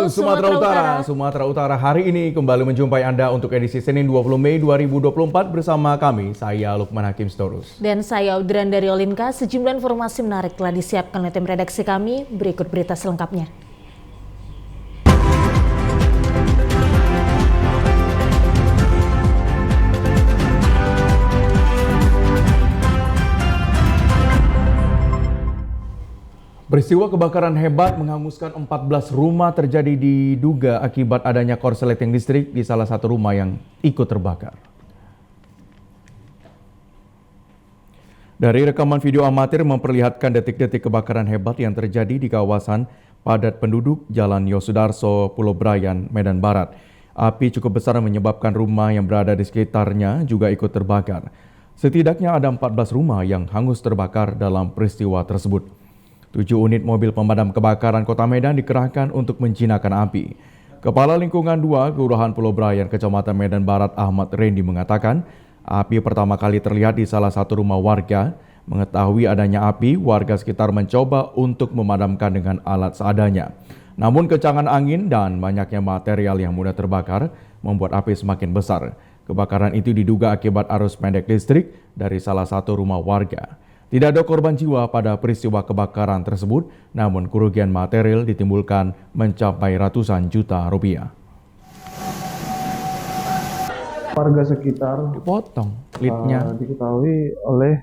Sumatera Utara. Sumatera Utara hari ini kembali menjumpai Anda untuk edisi Senin 20 Mei 2024 bersama kami, saya Lukman Hakim Storus. Dan saya Audran dari Olinka. Sejumlah informasi menarik telah disiapkan oleh tim redaksi kami. Berikut berita selengkapnya. Peristiwa kebakaran hebat menghanguskan 14 rumah terjadi diduga akibat adanya korsleting listrik di salah satu rumah yang ikut terbakar. Dari rekaman video amatir memperlihatkan detik-detik kebakaran hebat yang terjadi di kawasan padat penduduk Jalan Yosudarso, Pulau Brayan, Medan Barat. Api cukup besar menyebabkan rumah yang berada di sekitarnya juga ikut terbakar. Setidaknya ada 14 rumah yang hangus terbakar dalam peristiwa tersebut. 7 unit mobil pemadam kebakaran Kota Medan dikerahkan untuk menjinakkan api. Kepala Lingkungan 2 Kelurahan Pulau Brayan, Kecamatan Medan Barat, Ahmad Rendi mengatakan, api pertama kali terlihat di salah satu rumah warga. Mengetahui adanya api, warga sekitar mencoba untuk memadamkan dengan alat seadanya. Namun kencangan angin dan banyaknya material yang mudah terbakar membuat api semakin besar. Kebakaran itu diduga akibat arus pendek listrik dari salah satu rumah warga. Tidak ada korban jiwa pada peristiwa kebakaran tersebut, namun kerugian material ditimbulkan mencapai ratusan juta rupiah. Warga sekitar dipotong lidnya. Diketahui oleh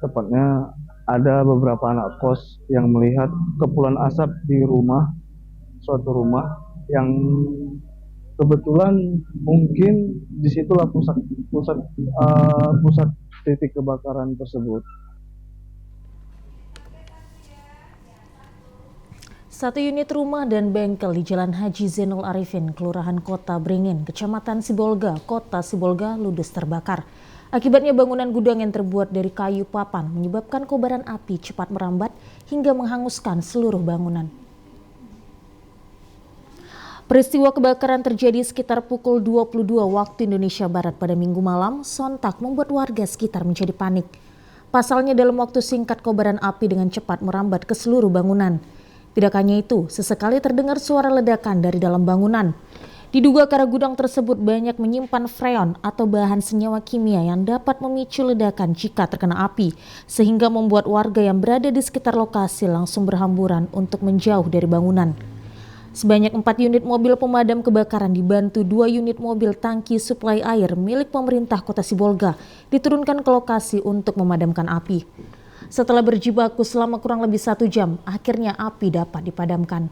tepatnya ada beberapa anak kos yang melihat kepulan asap di suatu rumah yang kebetulan mungkin disitulah pusat titik kebakaran tersebut. Satu unit rumah dan bengkel di Jalan Haji Zainul Arifin, Kelurahan Kota Beringin, Kecamatan Sibolga, Kota Sibolga, ludes terbakar. Akibatnya bangunan gudang yang terbuat dari kayu papan menyebabkan kobaran api cepat merambat hingga menghanguskan seluruh bangunan. Peristiwa kebakaran terjadi sekitar pukul 22 waktu Indonesia Barat pada Minggu malam, sontak membuat warga sekitar menjadi panik. Pasalnya dalam waktu singkat kobaran api dengan cepat merambat ke seluruh bangunan. Tidak hanya itu, sesekali terdengar suara ledakan dari dalam bangunan. Diduga karena gudang tersebut banyak menyimpan freon atau bahan senyawa kimia yang dapat memicu ledakan jika terkena api, sehingga membuat warga yang berada di sekitar lokasi langsung berhamburan untuk menjauh dari bangunan. Sebanyak 4 unit mobil pemadam kebakaran dibantu 2 unit mobil tangki suplai air milik pemerintah Kota Sibolga diturunkan ke lokasi untuk memadamkan api. Setelah berjibaku selama kurang lebih 1 jam, akhirnya api dapat dipadamkan.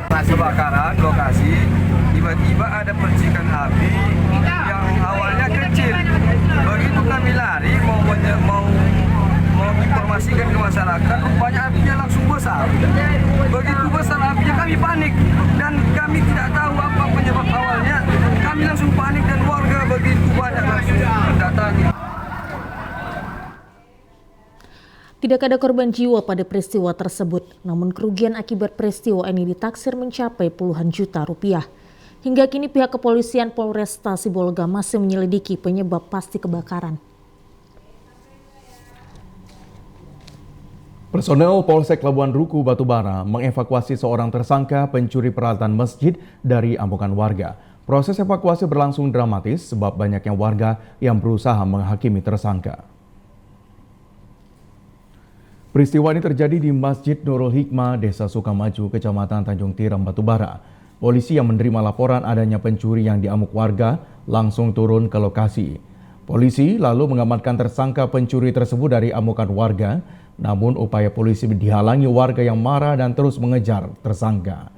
Pas kebakaran lokasi, tiba-tiba ada percikan api yang awalnya kecil. Begitu kami lari mau informasikan ke masyarakat, rupanya apinya langsung besar. Begitu besar apinya kami panik dan kami tidak tahu apa penyebab awalnya. Kami langsung panik dan warga begitu banyak langsung mendatangi. Tidak ada korban jiwa pada peristiwa tersebut, namun kerugian akibat peristiwa ini ditaksir mencapai puluhan juta rupiah. Hingga kini pihak kepolisian Polresta Sibolga masih menyelidiki penyebab pasti kebakaran. Personel Polsek Labuan Ruku Batubara mengevakuasi seorang tersangka pencuri peralatan masjid dari ambukan warga. Proses evakuasi berlangsung dramatis sebab banyaknya warga yang berusaha menghakimi tersangka. Peristiwa ini terjadi di Masjid Nurul Hikmah, Desa Sukamaju, Kecamatan Tanjung Tiram, Batubara. Polisi yang menerima laporan adanya pencuri yang diamuk warga langsung turun ke lokasi. Polisi lalu mengamankan tersangka pencuri tersebut dari amukan warga, namun upaya polisi dihalangi warga yang marah dan terus mengejar tersangka.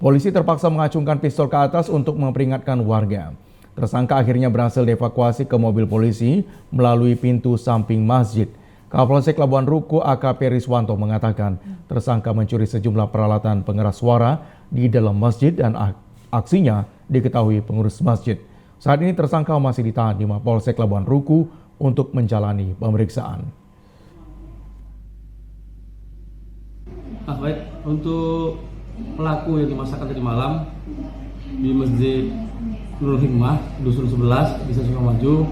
Polisi terpaksa mengacungkan pistol ke atas untuk memperingatkan warga. Tersangka akhirnya berhasil dievakuasi ke mobil polisi melalui pintu samping masjid. Kapolsek Labuan Ruku AKP Riswanto mengatakan tersangka mencuri sejumlah peralatan pengeras suara di dalam masjid dan aksinya diketahui pengurus masjid. Saat ini tersangka masih ditahan di Mapolsek Labuan Ruku untuk menjalani pemeriksaan. Baik, untuk pelaku yang dimasakkan tadi malam di Masjid Nurul Hikmah, Dusun 11, Desa Sukamaju,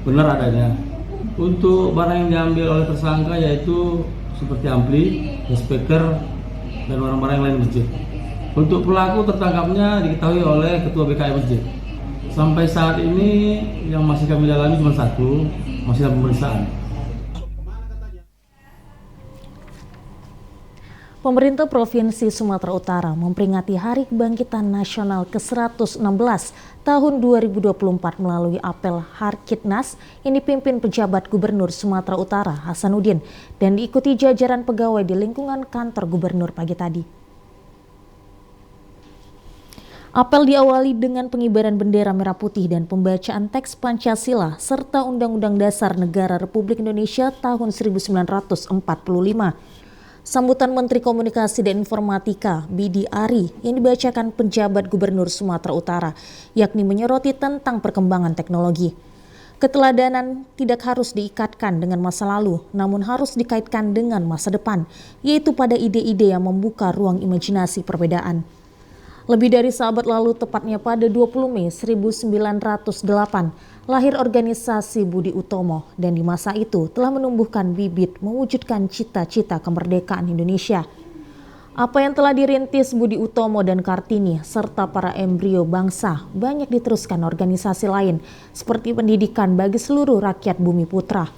benar adanya. Untuk barang yang diambil oleh tersangka yaitu seperti ampli, speaker, dan barang-barang yang lain di masjid. Untuk pelaku tertangkapnya diketahui oleh Ketua BKM Masjid. Sampai saat ini yang masih kami dalami cuma satu, masih dalam pemeriksaan. Pemerintah Provinsi Sumatera Utara memperingati Hari Kebangkitan Nasional ke-116 tahun 2024 melalui apel Harkitnas yang dipimpin pejabat Gubernur Sumatera Utara Hasanuddin dan diikuti jajaran pegawai di lingkungan kantor gubernur pagi tadi. Apel diawali dengan pengibaran bendera merah putih dan pembacaan teks Pancasila serta Undang-Undang Dasar Negara Republik Indonesia tahun 1945. Sambutan Menteri Komunikasi dan Informatika Bidi Ari yang dibacakan penjabat Gubernur Sumatera Utara, yakni menyoroti tentang perkembangan teknologi. Keteladanan tidak harus diikatkan dengan masa lalu, namun harus dikaitkan dengan masa depan, yaitu pada ide-ide yang membuka ruang imajinasi perbedaan. Lebih dari seabad lalu, tepatnya pada 20 Mei 1908, lahir organisasi Budi Utomo dan di masa itu telah menumbuhkan bibit mewujudkan cita-cita kemerdekaan Indonesia. Apa yang telah dirintis Budi Utomo dan Kartini serta para embrio bangsa banyak diteruskan organisasi lain seperti pendidikan bagi seluruh rakyat Bumi Putra.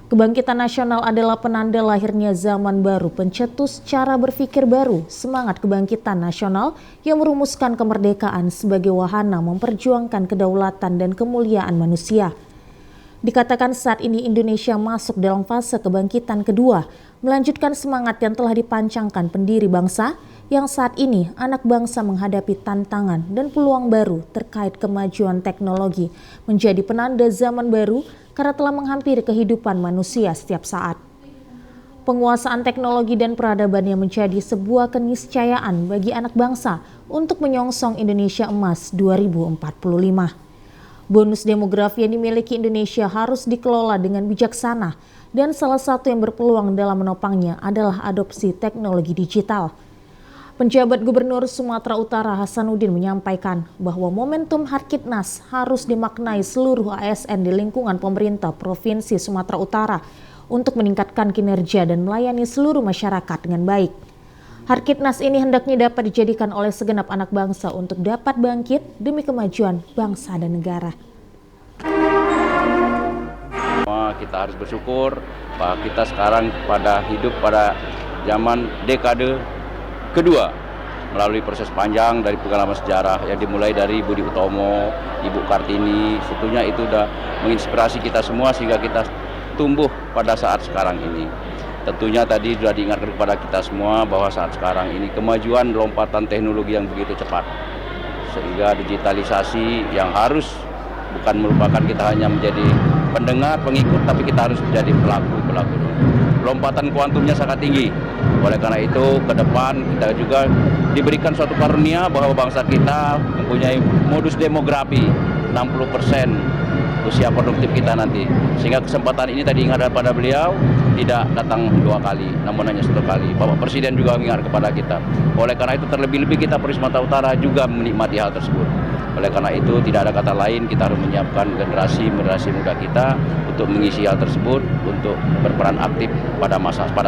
Kebangkitan nasional adalah penanda lahirnya zaman baru, pencetus cara berpikir baru, semangat kebangkitan nasional yang merumuskan kemerdekaan sebagai wahana memperjuangkan kedaulatan dan kemuliaan manusia. Dikatakan saat ini Indonesia masuk dalam fase kebangkitan kedua, melanjutkan semangat yang telah dipancangkan pendiri bangsa, yang saat ini anak bangsa menghadapi tantangan dan peluang baru terkait kemajuan teknologi menjadi penanda zaman baru karena telah menghampiri kehidupan manusia setiap saat. Penguasaan teknologi dan peradaban yang menjadi sebuah keniscayaan bagi anak bangsa untuk menyongsong Indonesia Emas 2045. Bonus demografi yang dimiliki Indonesia harus dikelola dengan bijaksana dan salah satu yang berpeluang dalam menopangnya adalah adopsi teknologi digital. Penjabat Gubernur Sumatera Utara Hasanuddin menyampaikan bahwa momentum Harkitnas harus dimaknai seluruh ASN di lingkungan pemerintah Provinsi Sumatera Utara untuk meningkatkan kinerja dan melayani seluruh masyarakat dengan baik. Harkitnas ini hendaknya dapat dijadikan oleh segenap anak bangsa untuk dapat bangkit demi kemajuan bangsa dan negara. Kita harus bersyukur bahwa kita sekarang hidup pada zaman dekade kedua melalui proses panjang dari pengalaman sejarah yang dimulai dari Budi Utomo, Ibu Kartini, tentunya itu sudah menginspirasi kita semua sehingga kita tumbuh pada saat sekarang ini. Tentunya tadi sudah diingatkan kepada kita semua bahwa saat sekarang ini kemajuan lompatan teknologi yang begitu cepat sehingga digitalisasi yang harus bukan merupakan kita hanya menjadi pendengar, pengikut, tapi kita harus menjadi pelaku. Lompatan kuantumnya sangat tinggi. Oleh karena itu, ke depan kita juga diberikan suatu karunia bahwa bangsa kita mempunyai modus demografi 60% usia produktif kita nanti. Sehingga kesempatan ini tadi ingat pada beliau tidak datang 2 kali, namun hanya 1 kali. Bapak Presiden juga mengingat kepada kita. Oleh karena itu, terlebih-lebih kita Sumatera Utara juga menikmati hal tersebut. Oleh karena itu, tidak ada kata lain, kita harus menyiapkan generasi muda kita untuk mengisi hal tersebut, untuk berperan aktif pada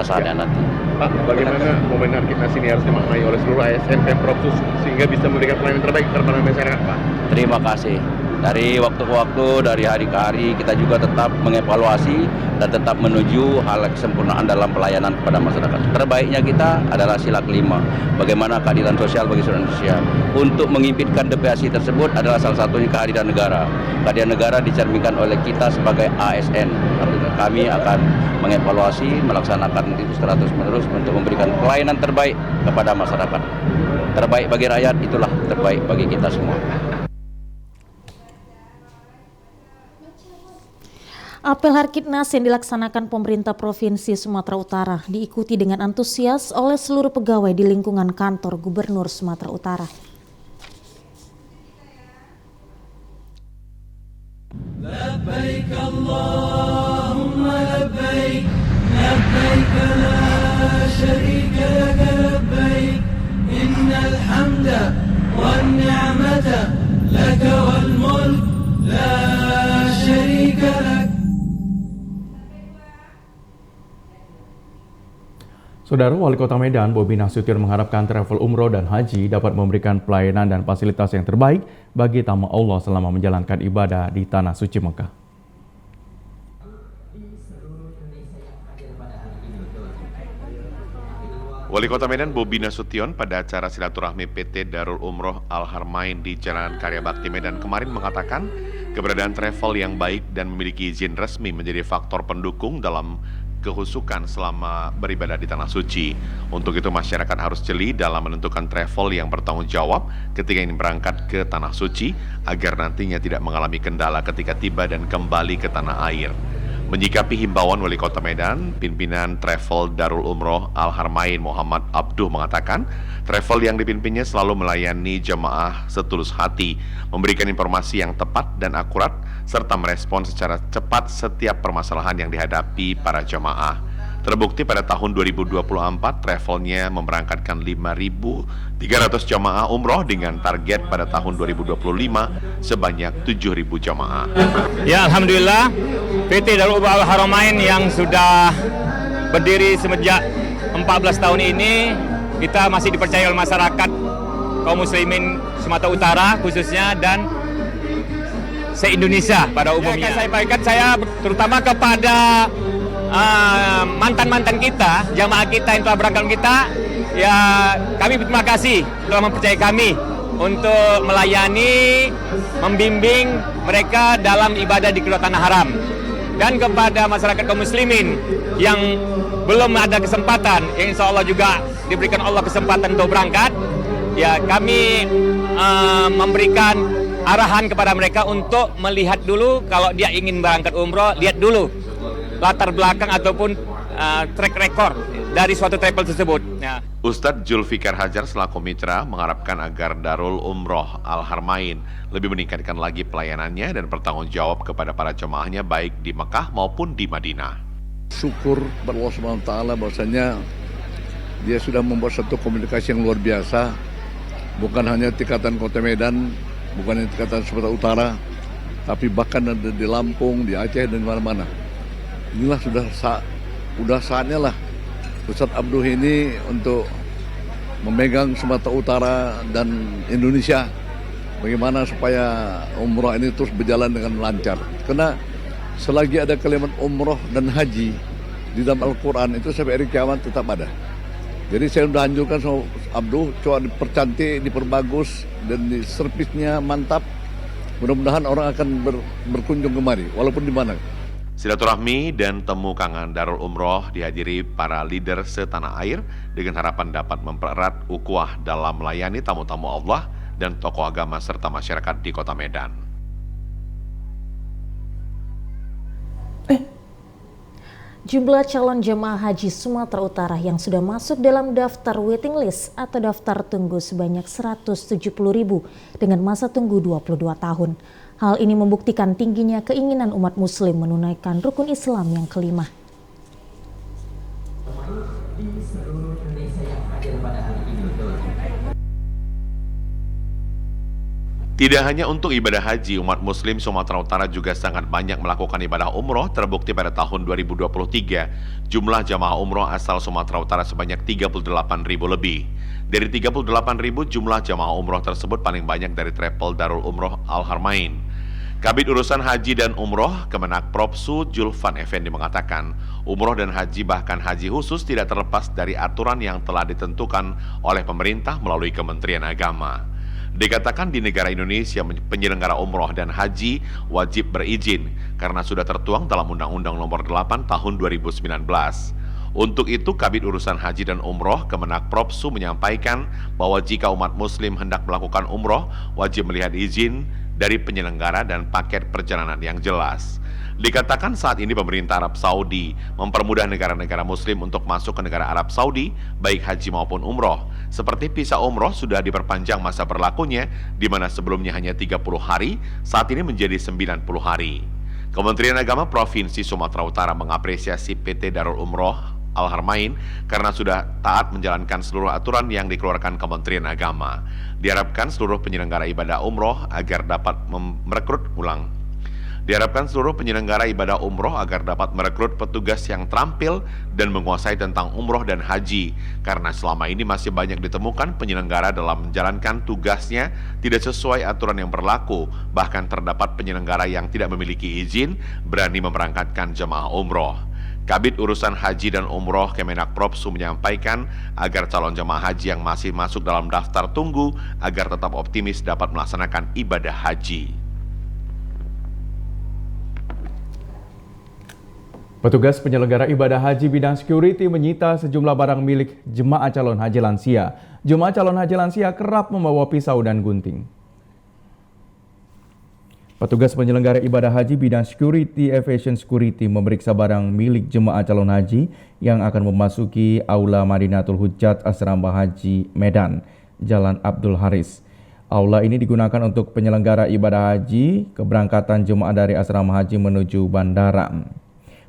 saatnya nanti. Pak, bagaimana momen Harkitnas ini harus dimaknai oleh seluruh ASN Pemprov sehingga bisa memberikan pelayanan terbaik kepada masyarakat, Pak? Terima kasih. Dari waktu ke waktu, dari hari ke hari, kita juga tetap mengevaluasi dan tetap menuju hal kesempurnaan dalam pelayanan kepada masyarakat. Terbaiknya kita adalah sila kelima, bagaimana keadilan sosial bagi seluruh Indonesia. Untuk mengimpitkan DPASI tersebut adalah salah satunya kehadiran negara. Kehadiran negara dicerminkan oleh kita sebagai ASN. Kami akan mengevaluasi, melaksanakan itu terus-menerus untuk memberikan pelayanan terbaik kepada masyarakat. Terbaik bagi rakyat, itulah terbaik bagi kita semua. Apel Harkitnas yang dilaksanakan pemerintah Provinsi Sumatera Utara diikuti dengan antusias oleh seluruh pegawai di lingkungan kantor Gubernur Sumatera Utara. Labbaik Allahumma labbaik, labbaik la syarika laka labbaik, innal hamda wan ni'mata laka wal mulk la syarika lak. Saudara Wali Kota Medan, Bobi Nasution mengharapkan travel umroh dan haji dapat memberikan pelayanan dan fasilitas yang terbaik bagi tamu Allah selama menjalankan ibadah di Tanah Suci Mekah. Wali Kota Medan Bobi Nasution pada acara silaturahmi PT Darul Umroh Al Harmain di Jalan Karya Bakti Medan kemarin mengatakan keberadaan travel yang baik dan memiliki izin resmi menjadi faktor pendukung dalam kehusukan selama beribadah di Tanah Suci. Untuk itu masyarakat harus jeli dalam menentukan travel yang bertanggung jawab ketika ingin berangkat ke Tanah Suci agar nantinya tidak mengalami kendala ketika tiba dan kembali ke tanah air. Menyikapi himbauan Wali Kota Medan, pimpinan Travel Darul Umroh Al Harmain Muhammad Abduh mengatakan, travel yang dipimpinnya selalu melayani jemaah setulus hati, memberikan informasi yang tepat dan akurat, serta merespon secara cepat setiap permasalahan yang dihadapi para jemaah. Terbukti pada tahun 2024, travelnya memberangkatkan 5.300 jemaah umroh dengan target pada tahun 2025 sebanyak 7.000 jemaah. Ya, Alhamdulillah, PT Darul Umroh Al Haramain yang sudah berdiri semenjak 14 tahun ini, kita masih dipercaya oleh masyarakat kaum muslimin Sumatera Utara khususnya dan se-Indonesia pada umumnya. Saya baikkan saya terutama kepada mantan-mantan kita, jamaah kita yang telah berangkat kita, ya kami berterima kasih telah mempercayai kami untuk melayani, membimbing mereka dalam ibadah di kedua tanah haram. Dan kepada masyarakat kaum muslimin yang belum ada kesempatan, yang insya Allah juga diberikan Allah kesempatan untuk berangkat, ya kami memberikan arahan kepada mereka untuk melihat dulu kalau dia ingin berangkat umroh, lihat dulu latar belakang ataupun track record dari suatu travel tersebut. Ya. Ustadz Zulfikar Hajar selaku mitra mengharapkan agar Darul Umroh Al Harmain lebih meningkatkan lagi pelayanannya dan bertanggung jawab kepada para jemaahnya baik di Mekah maupun di Madinah. Syukur kepada Allah SWT bahwasanya dia sudah membuat satu komunikasi yang luar biasa, bukan hanya tingkatan Kota Medan, bukan hanya tingkatan Sumatera Utara, tapi bahkan ada di Lampung, di Aceh dan di mana-mana. Inilah sudah saatnya lah Ustadz Abduh ini untuk memegang Sumatera Utara dan Indonesia, bagaimana supaya umroh ini terus berjalan dengan lancar. Karena selagi ada kalimat umroh dan haji di dalam Al-Quran itu sampai hari kiamat tetap ada. Jadi saya sudah anjurkan sama Abduh, coba dipercantik, diperbagus, dan di servisnya mantap. Mudah-mudahan orang akan berkunjung kemari, walaupun di mana. Silaturahmi dan temu kangen Darul Umroh dihadiri para leader setanah air dengan harapan dapat mempererat ukhuwah dalam melayani tamu-tamu Allah dan tokoh agama serta masyarakat di Kota Medan. Jumlah calon jemaah haji Sumatera Utara yang sudah masuk dalam daftar waiting list atau daftar tunggu sebanyak 170.000 dengan masa tunggu 22 tahun. Hal ini membuktikan tingginya keinginan umat muslim menunaikan rukun Islam yang kelima. Tidak hanya untuk ibadah haji, umat muslim Sumatera Utara juga sangat banyak melakukan ibadah umroh. Terbukti pada tahun 2023, jumlah jamaah umroh asal Sumatera Utara sebanyak 38.000 lebih. Dari 38.000 jumlah jamaah umroh tersebut paling banyak dari travel Darul Umroh Al Harmain. Kabid Urusan Haji dan Umroh Kemenak Propsu Julfan Effendi mengatakan, umroh dan haji bahkan haji khusus tidak terlepas dari aturan yang telah ditentukan oleh pemerintah melalui Kementerian Agama. Dikatakan di negara Indonesia penyelenggara umroh dan haji wajib berizin karena sudah tertuang dalam Undang-Undang Nomor 8 Tahun 2019. Untuk itu, Kabid Urusan Haji dan Umroh Kemenak Propsu menyampaikan bahwa jika umat muslim hendak melakukan umroh, wajib melihat izin dari penyelenggara dan paket perjalanan yang jelas. Dikatakan saat ini pemerintah Arab Saudi mempermudah negara-negara muslim untuk masuk ke negara Arab Saudi, baik haji maupun umroh. Seperti visa umroh sudah diperpanjang masa berlakunya, di mana sebelumnya hanya 30 hari, saat ini menjadi 90 hari. Kementerian Agama Provinsi Sumatera Utara mengapresiasi PT Darul Umroh Al Harmain karena sudah taat menjalankan seluruh aturan yang dikeluarkan Kementerian Agama. Diharapkan seluruh penyelenggara ibadah umroh agar dapat merekrut ulang. Diharapkan seluruh penyelenggara ibadah umroh agar dapat merekrut petugas yang terampil dan menguasai tentang umroh dan haji, karena selama ini masih banyak ditemukan penyelenggara dalam menjalankan tugasnya tidak sesuai aturan yang berlaku, bahkan terdapat penyelenggara yang tidak memiliki izin berani memberangkatkan jemaah umroh. Kabid Urusan Haji dan Umroh Kemenak Propsu menyampaikan agar calon jemaah haji yang masih masuk dalam daftar tunggu agar tetap optimis dapat melaksanakan ibadah haji. Petugas penyelenggara ibadah haji bidang security menyita sejumlah barang milik jemaah calon haji lansia. Jemaah calon haji lansia kerap membawa pisau dan gunting. Petugas penyelenggara ibadah haji bidang security aviation security memeriksa barang milik jemaah calon haji yang akan memasuki Aula Madinatul Hujjat Asrama Haji Medan, Jalan Abdul Haris. Aula ini digunakan untuk penyelenggara ibadah haji keberangkatan jemaah dari asrama haji menuju bandara.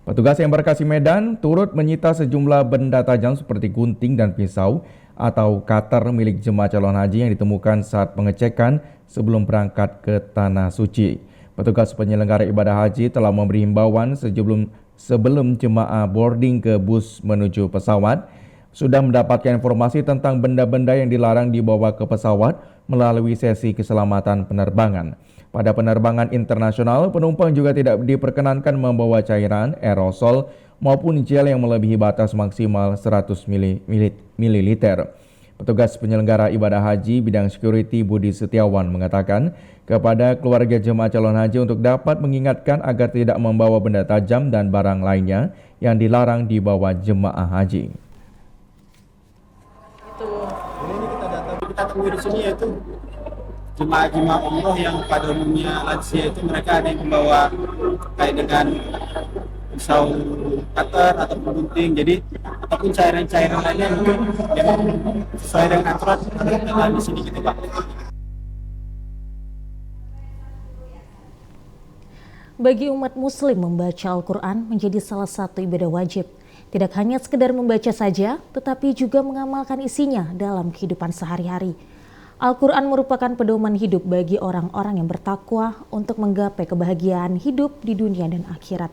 Petugas embarkasi Medan turut menyita sejumlah benda tajam seperti gunting dan pisau atau cutter milik jemaah calon haji yang ditemukan saat pengecekan sebelum berangkat ke Tanah Suci. Petugas penyelenggara ibadah haji telah memberi himbauan sebelum jemaah boarding ke bus menuju pesawat, sudah mendapatkan informasi tentang benda-benda yang dilarang dibawa ke pesawat melalui sesi keselamatan penerbangan. Pada penerbangan internasional, penumpang juga tidak diperkenankan membawa cairan, aerosol, maupun gel yang melebihi batas maksimal 100 ml. Petugas penyelenggara ibadah haji bidang security Budi Setiawan mengatakan kepada keluarga jemaah calon haji untuk dapat mengingatkan agar tidak membawa benda tajam dan barang lainnya yang dilarang dibawa jemaah haji. Ini kita tunggu di sini, yaitu jemaah umroh yang pada umumnya lansia itu mereka ada yang membawa kayak dengan pisau cutter atau gunting, jadi ataupun cairan-cairan lainnya mungkin memang sesuai dengan aturan ada di sini gitu Pak. Bagi umat muslim, membaca Al-Quran menjadi salah satu ibadah wajib. Tidak hanya sekedar membaca saja, tetapi juga mengamalkan isinya dalam kehidupan sehari-hari. Al-Quran merupakan pedoman hidup bagi orang-orang yang bertakwa untuk menggapai kebahagiaan hidup di dunia dan akhirat.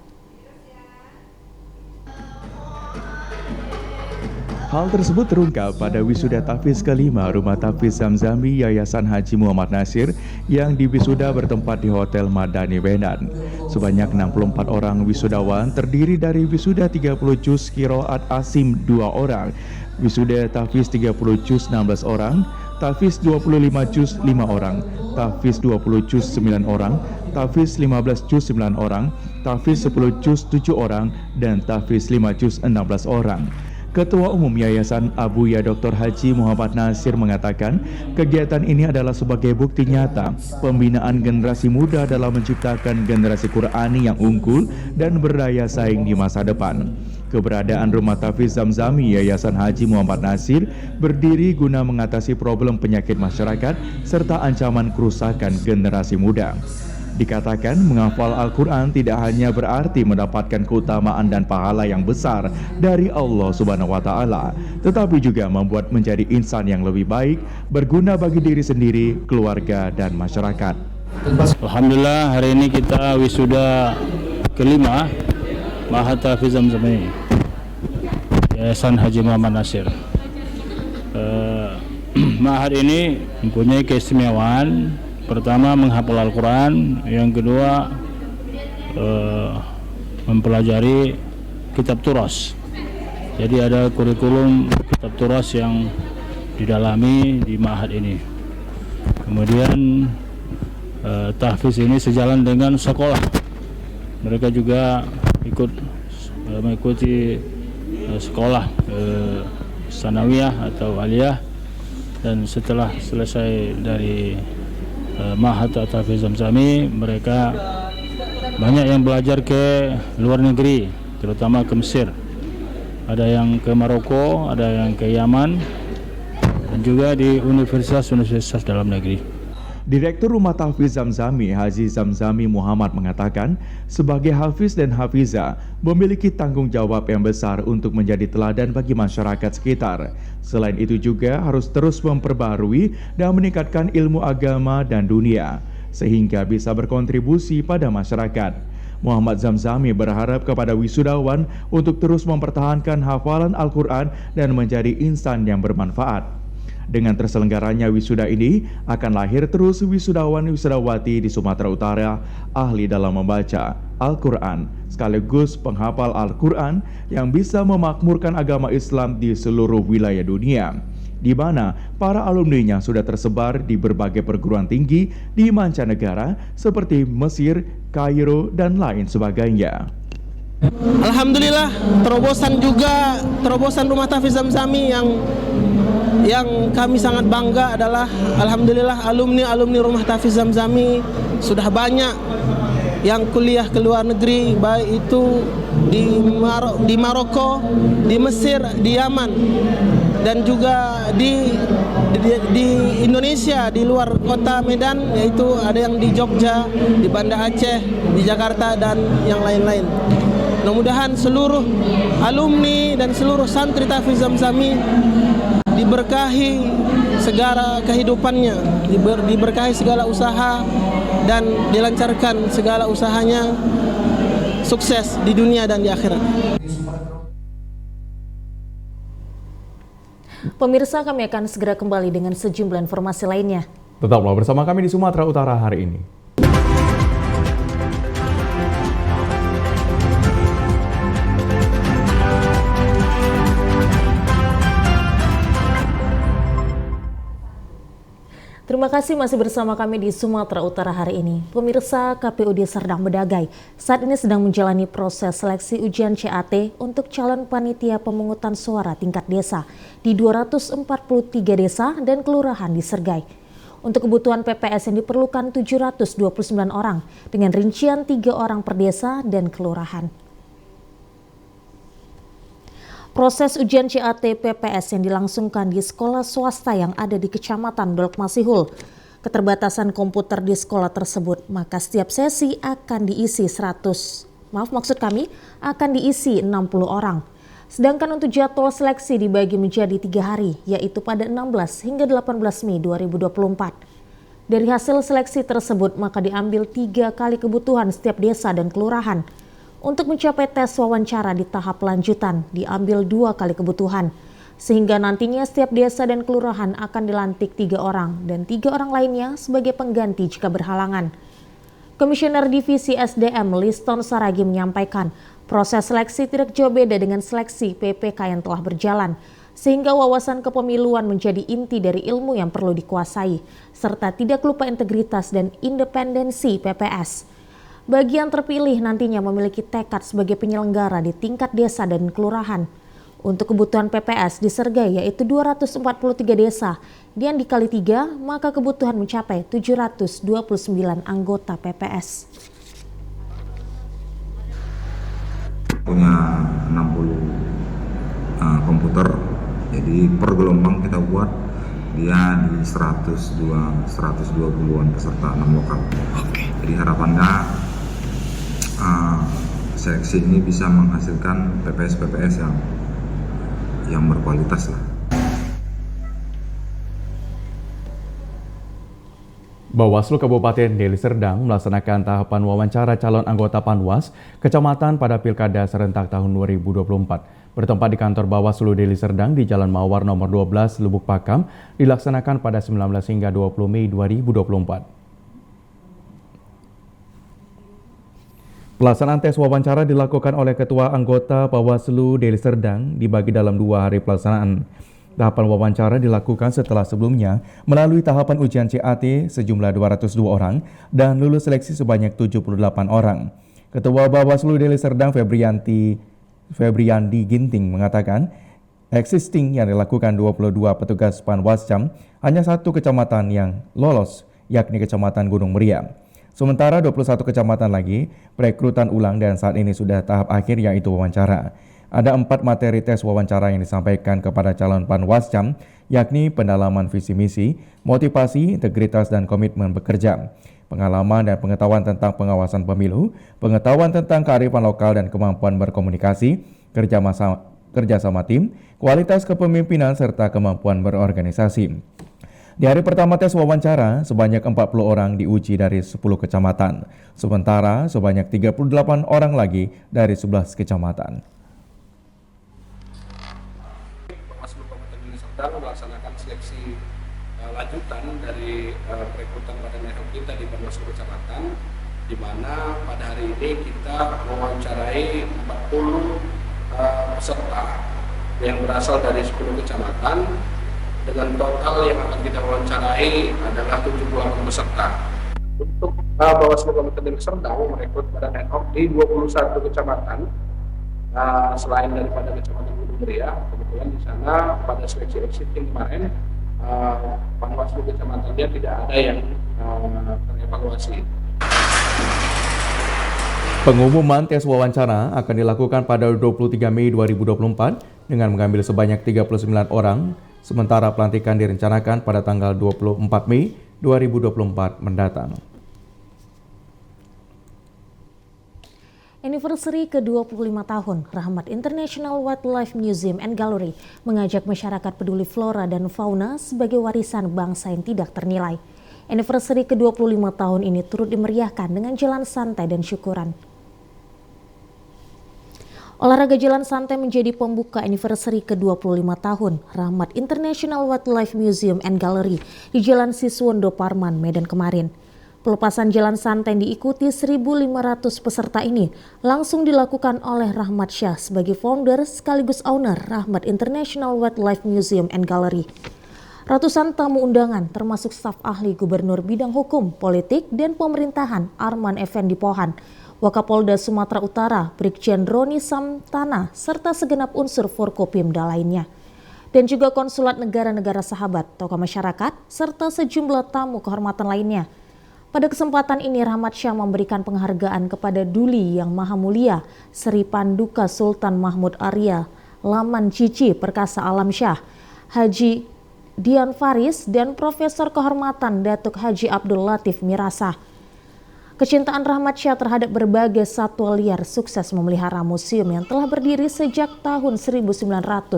Hal tersebut terungkap pada wisuda tahfiz kelima Rumah Tahfiz Zamzami Yayasan Haji Muhammad Nasir yang diwisuda bertempat di Hotel Madani Medan. Sebanyak 64 orang wisudawan terdiri dari wisuda 30 juz Qiraat Asim 2 orang, wisuda tahfiz 30 juz 16 orang, tahfiz 25 juz 5 orang, tahfiz 20 juz 9 orang, tahfiz 15 juz 9 orang, tahfiz 10 juz 7 orang, dan tahfiz 5 juz 16 orang. Ketua Umum Yayasan Abuya Dr. Haji Muhammad Nasir mengatakan kegiatan ini adalah sebagai bukti nyata pembinaan generasi muda dalam menciptakan generasi Qur'ani yang unggul dan berdaya saing di masa depan. Keberadaan Rumah Tahfiz Zamzami Yayasan Haji Muhammad Nasir berdiri guna mengatasi problem penyakit masyarakat serta ancaman kerusakan generasi muda. Dikatakan menghafal Al-Quran tidak hanya berarti mendapatkan keutamaan dan pahala yang besar dari Allah Subhanahu wa Ta'ala, tetapi juga membuat menjadi insan yang lebih baik, berguna bagi diri sendiri, keluarga, dan masyarakat. Alhamdulillah, hari ini kita wisuda kelima Ma'had Tahfiz Zamzami Yayasan Haji Muhammad Nasir. Ma'had ini mempunyai keistimewaan. Pertama, menghafal Al-Quran. Yang kedua, mempelajari kitab turas. Jadi ada kurikulum kitab turas yang didalami di ma'had ini. Kemudian tahfiz ini sejalan dengan sekolah. Mereka juga ikut mengikuti sekolah sanawiyah atau aliyah, dan setelah selesai dari Ma'had Tahfiz Zamzami, mereka banyak yang belajar ke luar negeri, terutama ke Mesir. Ada yang ke Maroko, ada yang ke Yaman, dan juga di universitas-universitas dalam negeri. Direktur Rumah Tahfiz Zamzami Haji Zamzami Muhammad mengatakan sebagai hafiz dan hafizah memiliki tanggung jawab yang besar untuk menjadi teladan bagi masyarakat sekitar. Selain itu juga harus terus memperbarui dan meningkatkan ilmu agama dan dunia. sehingga bisa berkontribusi pada masyarakat. Muhammad Zamzami berharap kepada wisudawan untuk terus mempertahankan hafalan Al-Quran dan menjadi insan yang bermanfaat. Dengan terselenggaranya wisuda ini, akan lahir terus wisudawan-wisudawati di Sumatera Utara ahli dalam membaca Al-Quran, sekaligus penghafal Al-Quran yang bisa memakmurkan agama Islam di seluruh wilayah dunia, di mana para alumninya sudah tersebar di berbagai perguruan tinggi di mancanegara seperti Mesir, Kairo, dan lain sebagainya. Alhamdulillah, terobosan Rumah Tahfiz Zamzami yang kami sangat bangga adalah alhamdulillah alumni Rumah Tahfiz Zamzami sudah banyak yang kuliah ke luar negeri, baik itu di Maroko, di Mesir, di Yaman, dan juga di Indonesia, di luar kota Medan, yaitu ada yang di Jogja, di Banda Aceh, di Jakarta, dan yang lain-lain. Mudah-mudahan seluruh alumni dan seluruh santri Tahfiz Zamzami diberkahi segala kehidupannya, diberkahi segala usaha, dan dilancarkan segala usahanya, sukses di dunia dan di akhirat. Pemirsa, kami akan segera kembali dengan sejumlah informasi lainnya. Tetaplah bersama kami di Sumatera Utara hari ini. Terima kasih masih bersama kami di Sumatera Utara hari ini. Pemirsa, KPUD Serdang Bedagai saat ini sedang menjalani proses seleksi ujian CAT untuk calon panitia pemungutan suara tingkat desa di 243 desa dan kelurahan di Sergai. Untuk kebutuhan PPS yang diperlukan 729 orang dengan rincian 3 orang per desa dan kelurahan. Proses ujian CAT PPS yang dilangsungkan di sekolah swasta yang ada di Kecamatan Dolok Masihul. Keterbatasan komputer di sekolah tersebut, maka setiap sesi akan diisi 60 orang. Sedangkan untuk jadwal seleksi dibagi menjadi 3 hari, yaitu pada 16 hingga 18 Mei 2024. Dari hasil seleksi tersebut, maka diambil 3 kali kebutuhan setiap desa dan kelurahan. Untuk mencapai tes wawancara di tahap lanjutan, diambil 2 kali kebutuhan. Sehingga nantinya setiap desa dan kelurahan akan dilantik 3 orang dan 3 orang lainnya sebagai pengganti jika berhalangan. Komisioner Divisi SDM Liston Saragi menyampaikan, proses seleksi tidak jauh beda dengan seleksi PPK yang telah berjalan, sehingga wawasan kepemiluan menjadi inti dari ilmu yang perlu dikuasai, serta tidak lupa integritas dan independensi PPS. Bagi yang terpilih nantinya memiliki tekad sebagai penyelenggara di tingkat desa dan kelurahan. Untuk kebutuhan PPS di Sergai yaitu 243 desa, dan dikali 3 maka kebutuhan mencapai 729 anggota PPS. Punya 60 komputer, jadi per gelombang kita buat dia di 120-an peserta 6 lokal. Jadi harapannya seleksi ini bisa menghasilkan PPS yang berkualitas lah. Bawaslu Kabupaten Deli Serdang melaksanakan tahapan wawancara calon anggota Panwas Kecamatan pada Pilkada serentak tahun 2024. Bertempat di kantor Bawaslu Deli Serdang di Jalan Mawar nomor 12 Lubuk Pakam dilaksanakan pada 19 hingga 20 Mei 2024. Pelaksanaan tes wawancara dilakukan oleh Ketua Anggota Bawaslu Deli Serdang dibagi dalam 2 hari pelaksanaan. Tahapan wawancara dilakukan setelah sebelumnya melalui tahapan ujian CAT sejumlah 202 orang dan lulus seleksi sebanyak 78 orang. Ketua Bawaslu Deli Serdang Febriandi Ginting mengatakan, existing yang dilakukan 22 petugas Panwascam, hanya 1 kecamatan yang lolos, yakni Kecamatan Gunung Meriam. Sementara 21 kecamatan lagi perekrutan ulang dan saat ini sudah tahap akhir yaitu wawancara. Ada 4 materi tes wawancara yang disampaikan kepada calon Panwascam, yakni pendalaman visi misi, motivasi, integritas dan komitmen bekerja, pengalaman dan pengetahuan tentang pengawasan pemilu, pengetahuan tentang kearifan lokal dan kemampuan berkomunikasi, kerjasama tim, kualitas kepemimpinan serta kemampuan berorganisasi. Di hari pertama tes wawancara, sebanyak 40 orang diuji dari 10 kecamatan. Sementara sebanyak 38 orang lagi dari 11 kecamatan. Bawaslu Kabupaten Deli Serdang melaksanakan seleksi lanjutan dari perekrutan badan ad hoc kita di Bawaslu Kecamatan, di mana pada hari ini kita mewawancarai 40 peserta yang berasal dari 10 kecamatan dengan total yang akan kita wawancarai adalah 78 peserta. Untuk Bawaslu Kabupaten Deli Serdang merekrut badan ad hoc di 21 kecamatan. Selain daripada Kecamatan Gunung Muria, kebetulan di sana pada seleksi exiting kemarin Panwaslu kecamatannya tidak ada yang terevaluasi. Pengumuman tes wawancara akan dilakukan pada 23 Mei 2024 dengan mengambil sebanyak 39 orang, sementara pelantikan direncanakan pada tanggal 24 Mei 2024 mendatang. Anniversary ke-25 tahun, Rahmat International Wildlife Museum and Gallery mengajak masyarakat peduli flora dan fauna sebagai warisan bangsa yang tidak ternilai. Anniversary ke-25 tahun ini turut dimeriahkan dengan jalan santai dan syukuran. Olahraga jalan santai menjadi pembuka anniversary ke-25 tahun Rahmat International Wildlife Museum and Gallery di Jalan Siswondo Parman, Medan kemarin. Pelepasan jalan santai yang diikuti 1.500 peserta ini langsung dilakukan oleh Rahmat Syah sebagai founder sekaligus owner Rahmat International Wildlife Museum and Gallery. Ratusan tamu undangan termasuk staf ahli Gubernur Bidang Hukum, Politik, dan Pemerintahan Arman Effendi Pohan, Wakapolda Sumatera Utara Brigjen Roni Samtana, serta segenap unsur Forkopimda lainnya. Dan juga konsulat negara-negara sahabat, tokoh masyarakat, serta sejumlah tamu kehormatan lainnya. Pada kesempatan ini Rahmat Syah memberikan penghargaan kepada Duli Yang Maha Mulia, Sri Panduka Sultan Mahmud Arya, Laman Cici Perkasa Alam Syah, Haji Dian Faris, dan Profesor Kehormatan Datuk Haji Abdul Latif Mirasah. Kecintaan Rahmat Syah terhadap berbagai satwa liar sukses memelihara museum yang telah berdiri sejak tahun 1995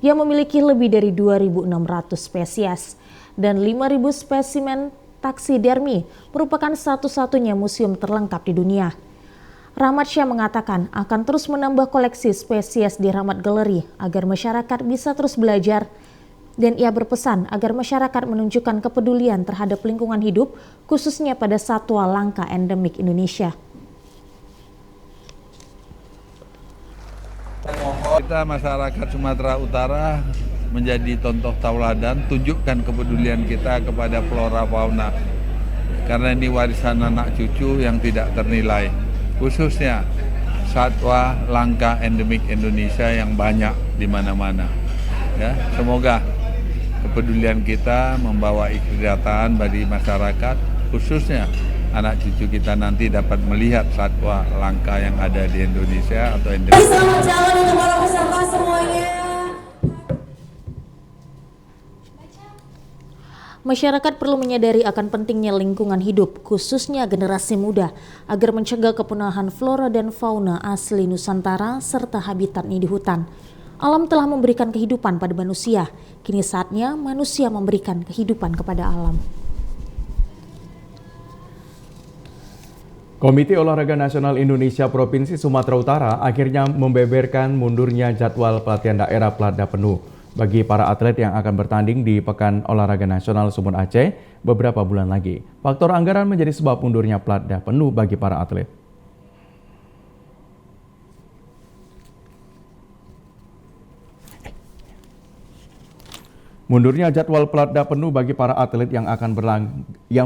yang memiliki lebih dari 2.600 spesies dan 5.000 spesimen taksidermi, merupakan satu-satunya museum terlengkap di dunia. Rahmat Syah mengatakan akan terus menambah koleksi spesies di Rahmat Gallery agar masyarakat bisa terus belajar, dan ia berpesan agar masyarakat menunjukkan kepedulian terhadap lingkungan hidup, khususnya pada satwa langka endemik Indonesia. Kita masyarakat Sumatera Utara menjadi contoh tauladan, tunjukkan kepedulian kita kepada flora fauna. Karena ini warisan anak cucu yang tidak ternilai, khususnya satwa langka endemik Indonesia yang banyak di mana-mana. Ya, semoga kepedulian kita membawa kesejahteraan bagi masyarakat, khususnya anak cucu kita nanti dapat melihat satwa langka yang ada di Indonesia atau endemik. Selamat jalan untuk para peserta semuanya. Masyarakat perlu menyadari akan pentingnya lingkungan hidup, khususnya generasi muda, agar mencegah kepunahan flora dan fauna asli Nusantara serta habitatnya di hutan. Alam telah memberikan kehidupan pada manusia, kini saatnya manusia memberikan kehidupan kepada alam. Komite Olahraga Nasional Indonesia Provinsi Sumatera Utara akhirnya membeberkan mundurnya jadwal pelatihan daerah Platda penuh bagi para atlet yang akan bertanding di Pekan Olahraga Nasional Sumut Aceh beberapa bulan lagi. Faktor anggaran menjadi sebab mundurnya Platda penuh bagi para atlet. Mundurnya jadwal Platda penuh bagi para atlet yang akan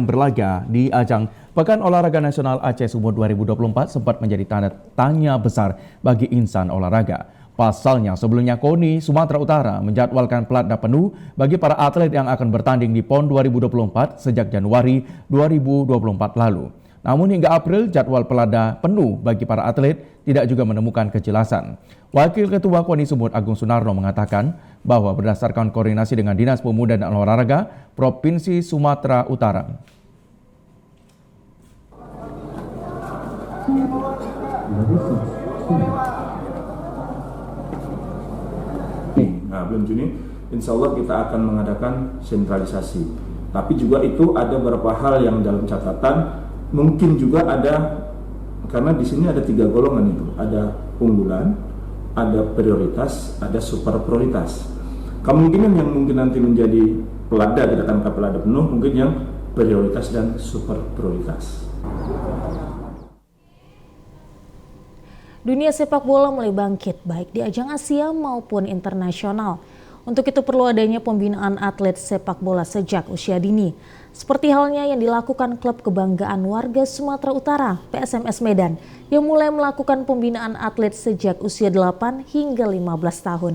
berlaga di ajang Pekan Olahraga Nasional Aceh Sumut 2024 sempat menjadi tanda tanya besar bagi insan olahraga. Pasalnya, sebelumnya KONI Sumatera Utara menjadwalkan Platda penuh bagi para atlet yang akan bertanding di PON 2024 sejak Januari 2024 lalu. Namun hingga April, jadwal Platda penuh bagi para atlet tidak juga menemukan kejelasan. Wakil Ketua KONI Sumut Agung Sunarno mengatakan bahwa berdasarkan koordinasi dengan Dinas Pemuda dan Olahraga Provinsi Sumatera Utara, bulan Juni insya Allah kita akan mengadakan sentralisasi. Tapi juga itu ada beberapa hal yang dalam catatan, mungkin juga ada, karena di sini ada 3 golongan itu, ada unggulan, ada prioritas, ada super prioritas. Kemungkinan yang mungkin nanti menjadi pelada, kita tangkap pelada penuh, mungkin yang prioritas dan super prioritas. Dunia sepak bola mulai bangkit baik di ajang Asia maupun internasional. Untuk itu perlu adanya pembinaan atlet sepak bola sejak usia dini. Seperti halnya yang dilakukan klub kebanggaan warga Sumatera Utara, PSMS Medan, yang mulai melakukan pembinaan atlet sejak usia 8 hingga 15 tahun.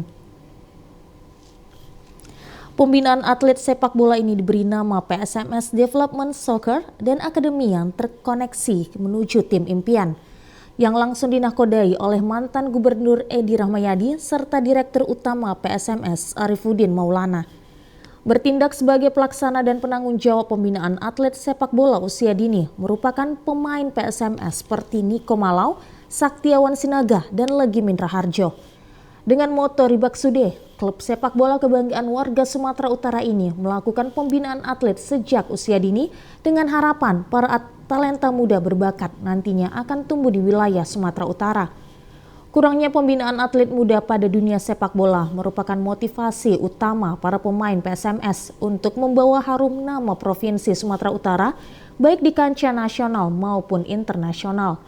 Pembinaan atlet sepak bola ini diberi nama PSMS Development Soccer dan akademi yang terkoneksi menuju tim impian, yang langsung dinahkodai oleh mantan Gubernur Edi Rahmayadi serta Direktur Utama PSMS Arifuddin Maulana. Bertindak sebagai pelaksana dan penanggung jawab pembinaan atlet sepak bola usia dini merupakan pemain PSMS seperti Niko Malau, Saktiawan Sinaga, dan Legimin Raharjo. Dengan moto Ribak Sude, klub sepak bola kebanggaan warga Sumatera Utara ini melakukan pembinaan atlet sejak usia dini dengan harapan para talenta muda berbakat nantinya akan tumbuh di wilayah Sumatera Utara. Kurangnya pembinaan atlet muda pada dunia sepak bola merupakan motivasi utama para pemain PSMS untuk membawa harum nama Provinsi Sumatera Utara baik di kancah nasional maupun internasional.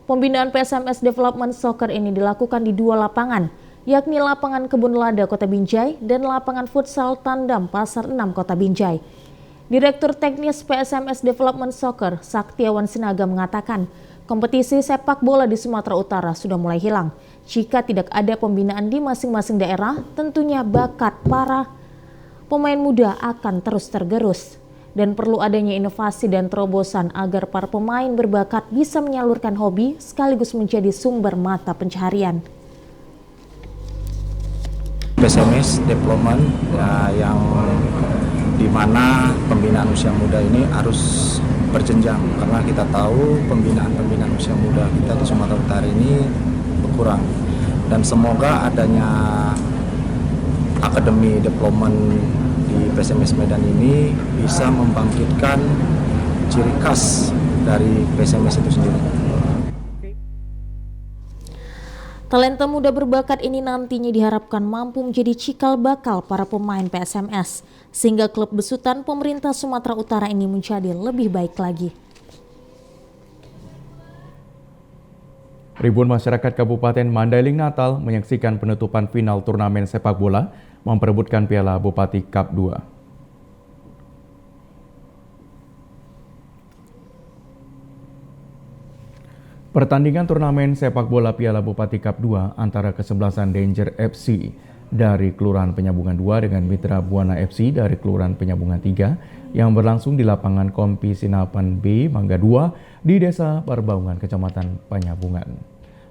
Pembinaan PSMS Development Soccer ini dilakukan di 2 lapangan, yakni lapangan Kebun Lada Kota Binjai dan lapangan futsal Tandam Pasar 6 Kota Binjai. Direktur Teknis PSMS Development Soccer, Saktiawan Sinaga mengatakan, kompetisi sepak bola di Sumatera Utara sudah mulai hilang. Jika tidak ada pembinaan di masing-masing daerah, tentunya bakat para pemain muda akan terus tergerus. Dan perlu adanya inovasi dan terobosan agar para pemain berbakat bisa menyalurkan hobi sekaligus menjadi sumber mata pencaharian. PSMS Development yang di mana pembinaan usia muda ini harus berjenjang, karena kita tahu pembinaan usia muda kita di Sumatera Utara ini berkurang, dan semoga adanya akademi development di PSMS Medan ini bisa membangkitkan ciri khas dari PSMS itu sendiri. Talenta muda berbakat ini nantinya diharapkan mampu menjadi cikal bakal para pemain PSMS, sehingga klub besutan pemerintah Sumatera Utara ini menjadi lebih baik lagi. Ribuan masyarakat Kabupaten Mandailing Natal menyaksikan penutupan final turnamen sepak bola memperebutkan Piala Bupati Cup 2. Pertandingan turnamen sepak bola Piala Bupati Cup 2 antara kesebelasan Danger FC dari Kelurahan Penyambungan 2 dengan Mitra Buana FC dari Kelurahan Penyambungan 3 yang berlangsung di lapangan Kompi Sinapan B Mangga 2 di Desa Parbaungan, Kecamatan Penyambungan.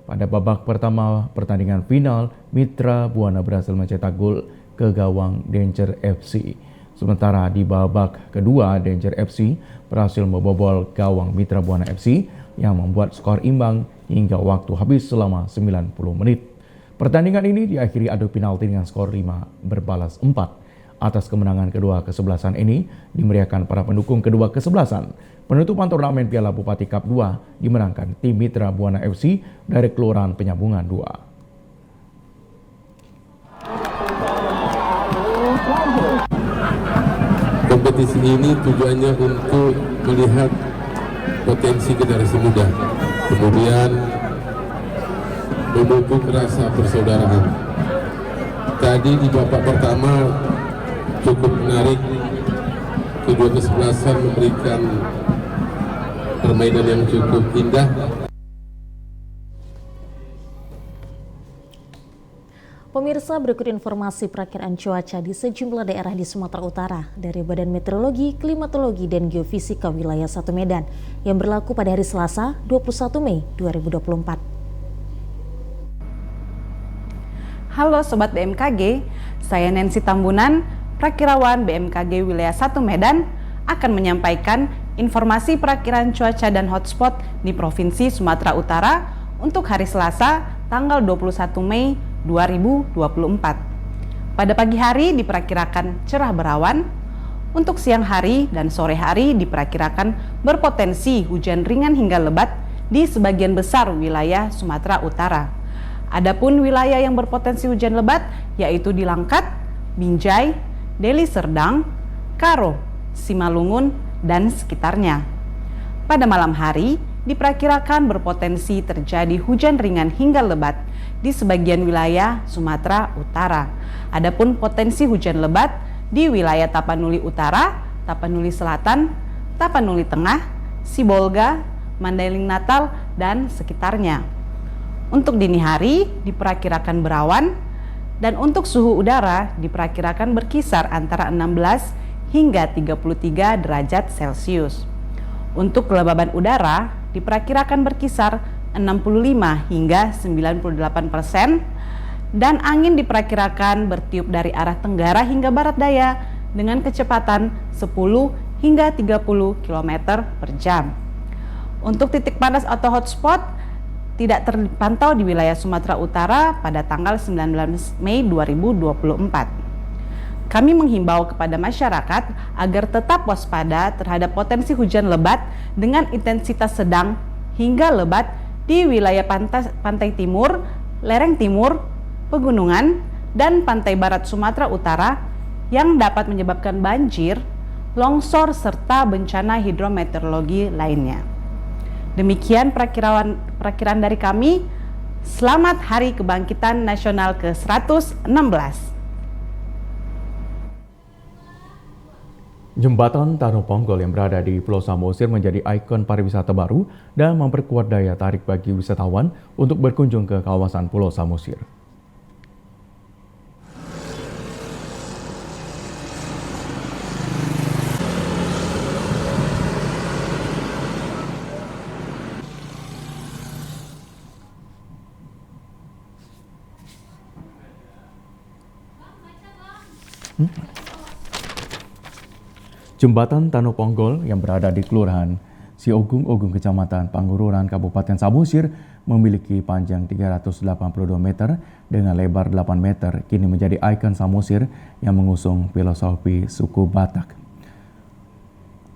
Pada babak pertama pertandingan final, Mitra Buana berhasil mencetak gol ke gawang Danger FC. Sementara di babak kedua, Danger FC berhasil membobol gawang Mitra Buana FC yang membuat skor imbang hingga waktu habis selama 90 menit. Pertandingan ini diakhiri adu penalti dengan skor 5-4. Atas kemenangan kedua kesebelasan ini dimeriahkan para pendukung kedua kesebelasan. Penutupan turnamen Piala Bupati Cup 2 dimenangkan tim Mitra Buana FC dari Kelurahan Penyambungan 2. Kompetisi ini tujuannya untuk melihat potensi generasi muda, kemudian memupuk rasa persaudaraan. Tadi di babak pertama cukup menarik, kedua kesebelasan memberikan permainan yang cukup indah. Pemirsa, berikut informasi perakiraan cuaca di sejumlah daerah di Sumatera Utara dari Badan Meteorologi, Klimatologi, dan Geofisika Wilayah 1 Medan yang berlaku pada hari Selasa 21 Mei 2024. Halo Sobat BMKG, saya Nancy Tambunan, Prakirawan BMKG Wilayah 1 Medan akan menyampaikan informasi perakiraan cuaca dan hotspot di Provinsi Sumatera Utara untuk hari Selasa tanggal 21 Mei 2024. Pada pagi hari diperkirakan cerah berawan, untuk siang hari dan sore hari diperkirakan berpotensi hujan ringan hingga lebat di sebagian besar wilayah Sumatera Utara. Adapun wilayah yang berpotensi hujan lebat yaitu di Langkat, Binjai, Deli Serdang, Karo, Simalungun, dan sekitarnya. Pada malam hari diperkirakan berpotensi terjadi hujan ringan hingga lebat di sebagian wilayah Sumatera Utara. Adapun potensi hujan lebat di wilayah Tapanuli Utara, Tapanuli Selatan, Tapanuli Tengah, Sibolga, Mandailing Natal, dan sekitarnya. Untuk dini hari diperkirakan berawan dan untuk suhu udara diperkirakan berkisar antara 16 hingga 33 derajat Celcius. Untuk kelembaban udara diperkirakan berkisar 65 hingga 98% dan angin diperkirakan bertiup dari arah tenggara hingga barat daya dengan kecepatan 10 hingga 30 km per jam. Untuk titik panas atau hotspot tidak terpantau di wilayah Sumatera Utara pada tanggal 19 Mei 2024. Kami menghimbau kepada masyarakat agar tetap waspada terhadap potensi hujan lebat dengan intensitas sedang hingga lebat di wilayah pantai timur, lereng timur, pegunungan, dan pantai barat Sumatera Utara yang dapat menyebabkan banjir, longsor, serta bencana hidrometeorologi lainnya. Demikian perakiraan dari kami. Selamat Hari Kebangkitan Nasional ke-116. Jembatan Tano Ponggol yang berada di Pulau Samosir menjadi ikon pariwisata baru dan memperkuat daya tarik bagi wisatawan untuk berkunjung ke kawasan Pulau Samosir. Jembatan Tano Ponggol yang berada di Kelurahan Siogung-Ogung, Kecamatan Pangururan, Kabupaten Samosir memiliki panjang 382 meter dengan lebar 8 meter, kini menjadi ikon Samosir yang mengusung filosofi suku Batak.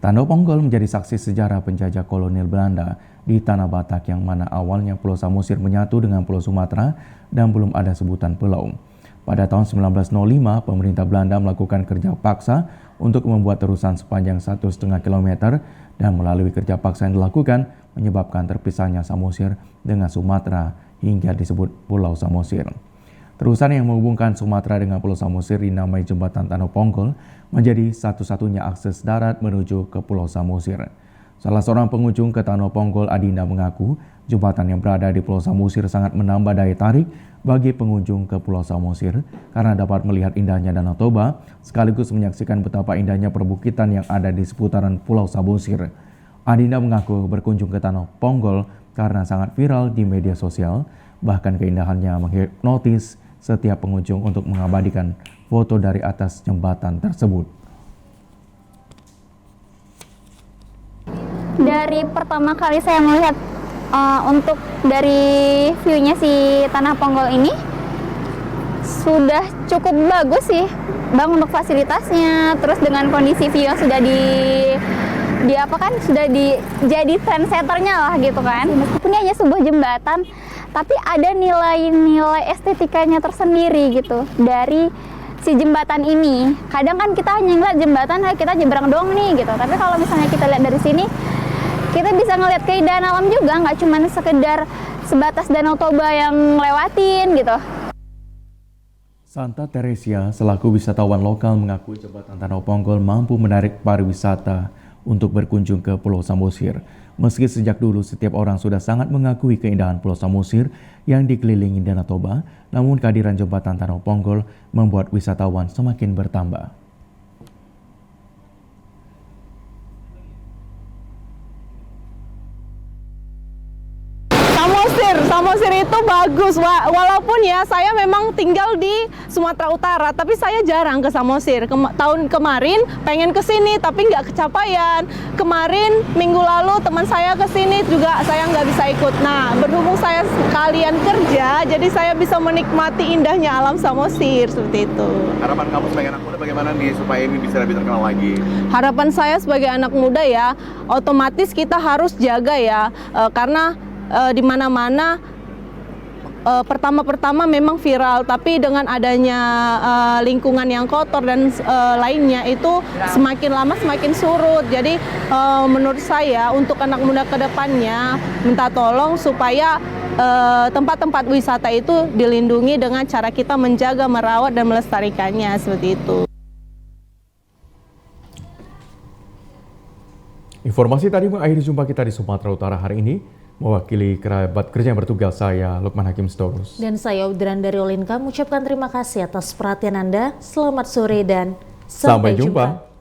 Tano Ponggol menjadi saksi sejarah penjajah kolonial Belanda di tanah Batak yang mana awalnya Pulau Samosir menyatu dengan Pulau Sumatera dan belum ada sebutan pulau. Pada tahun 1905, pemerintah Belanda melakukan kerja paksa untuk membuat terusan sepanjang 1,5 km dan melalui kerja paksa yang dilakukan menyebabkan terpisahnya Samosir dengan Sumatera hingga disebut Pulau Samosir. Terusan yang menghubungkan Sumatera dengan Pulau Samosir dinamai Jembatan Tano Ponggol menjadi satu-satunya akses darat menuju ke Pulau Samosir. Salah seorang pengunjung ke Tano Ponggol, Adinda, mengaku jembatan yang berada di Pulau Samosir sangat menambah daya tarik bagi pengunjung ke Pulau Samosir karena dapat melihat indahnya Danau Toba sekaligus menyaksikan betapa indahnya perbukitan yang ada di seputaran Pulau Samosir. Adinda mengaku berkunjung ke Tano Ponggol karena sangat viral di media sosial, bahkan keindahannya menghipnotis setiap pengunjung untuk mengabadikan foto dari atas jembatan tersebut. Dari pertama kali saya melihat untuk dari view-nya si Tanah Ponggol ini sudah cukup bagus sih Bang untuk fasilitasnya, terus dengan kondisi view yang sudah jadi trendsetternya lah gitu kan. Meskipun ini hanya sebuah jembatan, tapi ada nilai-nilai estetikanya tersendiri gitu dari si jembatan ini. Kadang kan kita hanya ngeliat jembatan, kita nyebrang doang nih gitu. Tapi kalau misalnya kita lihat dari sini, kita bisa ngeliat keindahan alam juga, nggak cuma sekedar sebatas Danau Toba yang lewatin gitu. Santa Teresia selaku wisatawan lokal mengaku jembatan Tano Ponggol mampu menarik pariwisata untuk berkunjung ke Pulau Samosir. Meski sejak dulu setiap orang sudah sangat mengakui keindahan Pulau Samosir yang dikelilingi Danau Toba, namun kehadiran jembatan Tano Ponggol membuat wisatawan semakin bertambah. Samosir Samosir itu bagus. Walaupun ya saya memang tinggal di Sumatera Utara, tapi saya jarang ke Samosir. Tahun kemarin pengen ke sini tapi nggak kecapaian. Kemarin minggu lalu teman saya ke sini juga saya nggak bisa ikut. Nah, berhubung saya sekalian kerja, jadi saya bisa menikmati indahnya alam Samosir seperti itu. Harapan kamu sebagai anak muda bagaimana nih supaya ini bisa lebih terkenal lagi? Harapan saya sebagai anak muda ya, otomatis kita harus jaga ya, karena di mana-mana pertama-pertama memang viral, tapi dengan adanya lingkungan yang kotor dan lainnya itu semakin lama semakin surut. Jadi menurut saya untuk anak muda ke depannya minta tolong supaya tempat-tempat wisata itu dilindungi dengan cara kita menjaga, merawat dan melestarikannya seperti itu. Informasi tadi mengakhiri jumpa kita di Sumatera Utara hari ini. Mewakili kerabat kerja yang bertugas, saya Lukman Hakim Sitorus. Dan saya Udran dari Olinka mengucapkan terima kasih atas perhatian Anda. Selamat sore dan sampai jumpa.